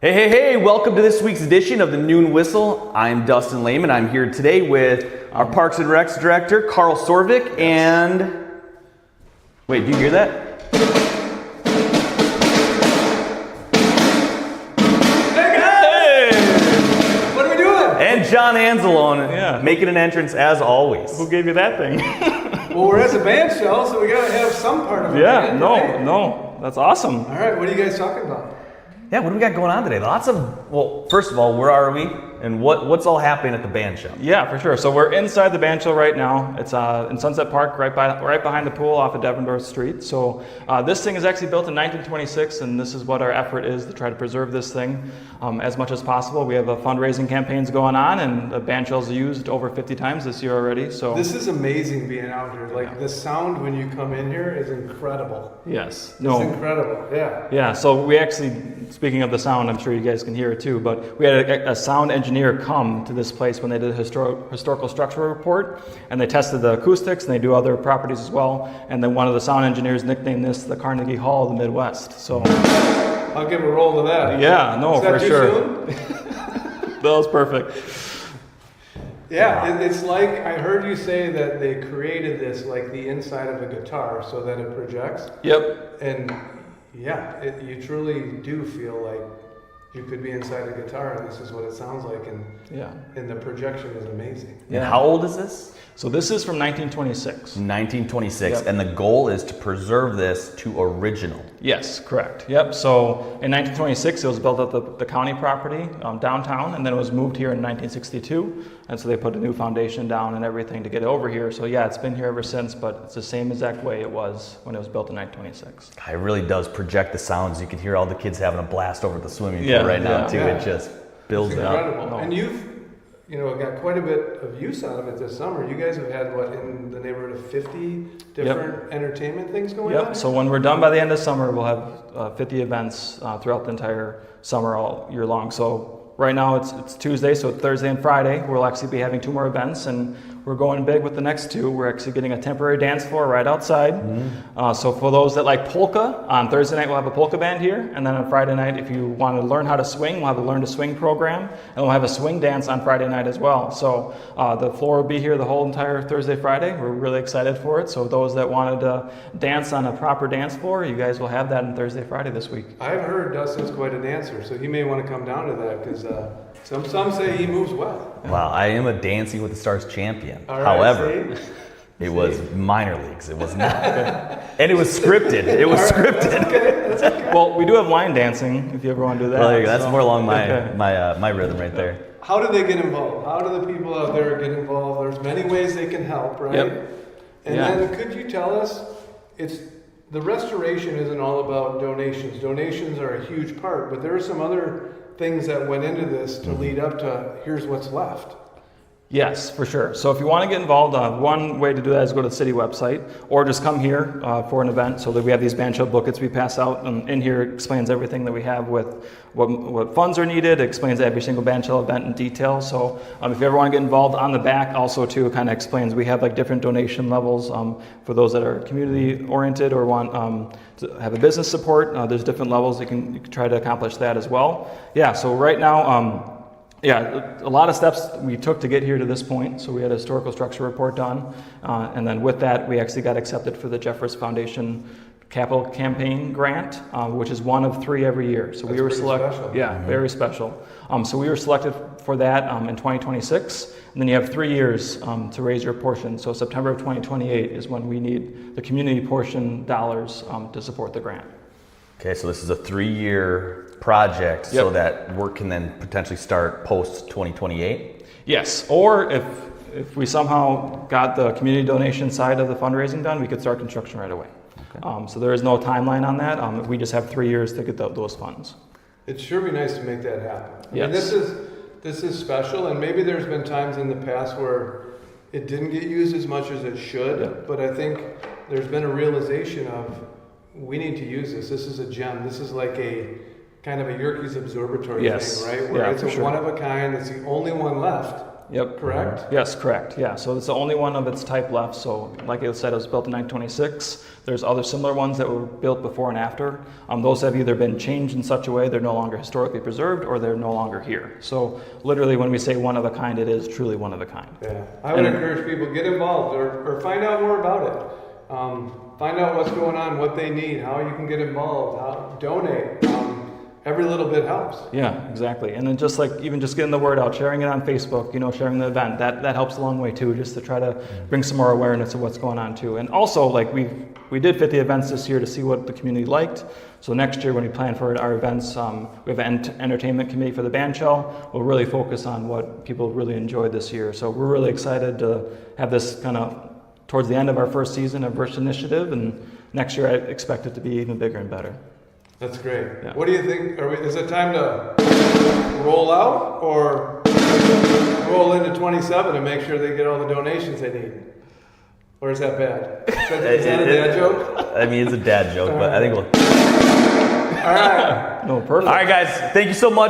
Hey, hey, hey, welcome to this week's edition of the Noon Whistle. I'm Dustin Lehman. I'm here today with our Parks and Recs director, Carl Sorvik, and... Wait, do you hear that? Hey! What are we doing? And John Anzalone, making an entrance as always. Who gave you that thing? Well, we're at the band shell, so we gotta have some part of it. No, that's awesome. All right, what are you guys talking about? Yeah, what do we got going on today? Lots of, well, first of all, where are we? And what's all happening at the band shell? Yeah, for sure. So we're inside the band shell right now. It's in Sunset Park, right behind the pool off of Devendorf Street. So this thing is actually built in 1926, and this is what our effort is to try to preserve this thing as much as possible. We have fundraising campaigns going on, and the band shell's used over 50 times this year already. So this is amazing being out here. Like the sound when you come in here is incredible. Yes. It's incredible. Yeah. Yeah. So we actually, speaking of the sound, I'm sure you guys can hear it too. But we had a sound engineer come to this place when they did a historical structural report, and they tested the acoustics, and they do other properties as well. And then one of the sound engineers nicknamed this the Carnegie Hall of the Midwest. So I'll give a roll to that. Yeah, no, is that for too sure. Soon? That was perfect. Yeah, it's like I heard you say that they created this like the inside of a guitar so that it projects. Yep. And yeah, you truly do feel like you could be inside a guitar, and this is what it sounds like, and the projection is amazing. And how old is this? So this is from 1926. 1926, Yep. and the goal is to preserve this to original. Yes, correct. Yep. So in 1926, it was built at the county property downtown, and then it was moved here in 1962. And so they put a new foundation down and everything to get it over here. So yeah, it's been here ever since, but it's the same exact way it was when it was built in 1926. It really does project the sounds. You can hear all the kids having a blast over the swimming pool right now too. Yeah. It just builds It's up. incredible. No. And you've got quite a bit of use out of it this summer. You guys have had, what, in the neighborhood of 50 different entertainment things going on? Yep. So when we're done by the end of summer, we'll have 50 events throughout the entire summer all year long. So right now it's Tuesday, so Thursday and Friday we'll actually be having 2 more events, and we're going big with the next 2. We're actually getting a temporary dance floor right outside. So for those that like polka, on Thursday night we'll have a polka band here, and then on Friday night, if you want to learn how to swing, we'll have a Learn to Swing program, and we'll have a swing dance on Friday night as well. So the floor will be here the whole entire Thursday, Friday. We're really excited for it. So those that wanted to dance on a proper dance floor, you guys will have that on Thursday, Friday this week. I've heard Dustin's quite a dancer, so he may want to come down to that, because some say he moves well. Wow, I am a Dancing with the Stars champion. All right, However, it was minor leagues. It was not. And it was scripted. It was scripted. That's okay. Well, we do have line dancing if you ever want to do that. Well, there you go. That's more along Okay. my rhythm right there. How do they get involved? How do the people out there get involved? There's many ways they can help, right? Yep. And then could you tell us, the restoration isn't all about donations. Donations are a huge part, but there are some other things that went into this to lead up to here's what's left. Yes, for sure. So if you want to get involved, one way to do that is go to the city website, or just come here for an event. So that we have these band shell booklets we pass out, and in here it explains everything that we have with what funds are needed. It explains every single band shell event in detail. So if you ever want to get involved, on the back also too kind of explains we have like different donation levels for those that are community oriented or want to have a business support. There's different levels you can try to accomplish that as well. Yeah. So right now. A lot of steps we took to get here to this point. So we had a historical structure report done, and then with that, we actually got accepted for the Jeffers Foundation Capital Campaign Grant, which is one of 3 every year. So we were selected. Special. Yeah, very special. So we were selected for that in 2026, and then you have 3 years to raise your portion. So September of 2028 is when we need the community portion dollars to support the grant. Okay, so this is a 3-year project, so that work can then potentially start post 2028. Yes, or if we somehow got the community donation side of the fundraising done, we could start construction right away. Okay. So there is no timeline on that. We just have 3 years to get those funds. It'd sure be nice to make that happen. I mean, Yes. this is special, and maybe there's been times in the past where it didn't get used as much as it should, but I think there's been a realization of we need to use this. This is a gem. This is like a kind of a Yerkes observatory thing, right? Where it's for a sure. one of a kind. It's the only one left. Yep. correct? Yes, correct. Yeah, so it's the only one of its type left. So, like I said, it was built in 1926. There's other similar ones that were built before and after. Those have either been changed in such a way they're no longer historically preserved, or they're no longer here. So, literally, when we say one of a kind, it is truly one of a kind. Yeah, I would encourage people, get involved or find out more about it. Find out what's going on, what they need, how you can get involved, how donate. Every little bit helps. Yeah, exactly. And then just like even just getting the word out, sharing it on Facebook, sharing the event, that helps a long way too, just to try to bring some more awareness of what's going on too. And also, like we did 50 events this year to see what the community liked. So next year when we plan for our events, we have an entertainment committee for the band shell. We'll really focus on what people really enjoyed this year. So we're really excited to have this kind of towards the end of our first season of Verse Initiative, and next year I expect it to be even bigger and better. That's great. Yeah. What do you think? Is it time to roll out or roll into 27 and make sure they get all the donations they need? Or is that bad? Is that a dad joke? I mean, it's a dad joke, but I think we'll. All right. No, perfect. All right, guys. Thank you so much.